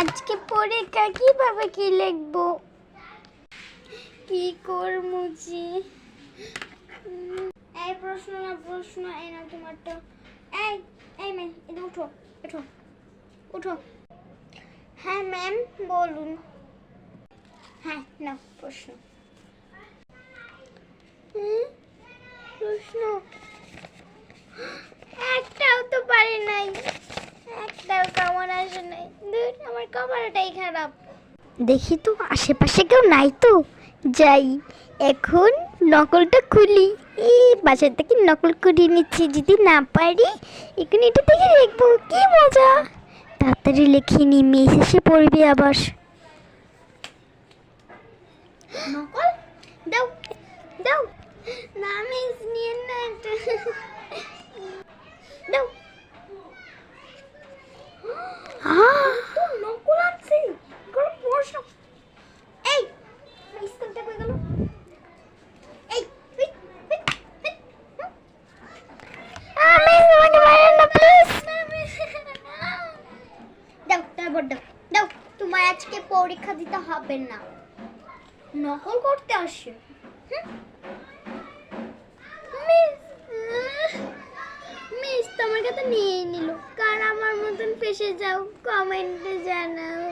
আজকে পরীক্ষা কিভাবে কি লিখবো, কি করবো যে? এই প্রশ্ন না প্রশ্ন, এই না তোমারটা। এই এই ম্যাম, এটা উঠো, উঠো উঠো। হ্যাঁ ম্যাম বলুন। হ্যাঁ না প্রশ্ন। প্রশ্ন একটাও তো পারি নাই, একটাও কেমন আসে নাই। ধুর, আমার কপালটাই খারাপ। দেখি তো আশেপাশে কেউ নাই তো, যাই এখন নকলটা খুলি। এই বাসার থেকে নকল করিয়ে নিচ্ছি, যদি না পারি এখানে এটা দেখে দেখবো কি মজা। তাড়াতাড়ি লিখিনি, মেয়ে এসে পড়বে আবার। নকল দাও দাও না, মিস নিয়ে না এটা দাও। তো নকল আছে, কোনো প্রশ্ন। এই স্কুলটা কই গেল? এই আমি তোমাকে মারেন না প্লিজ। দাও তারপর দাও দাও, তোমার আজকে পরীক্ষা দিতে হবে না, নকল করতে আসে। মিস তোমার কাছে নিয়ে নিল, কার আমার মতন ফেসে যাও, কমেন্টে জানাও।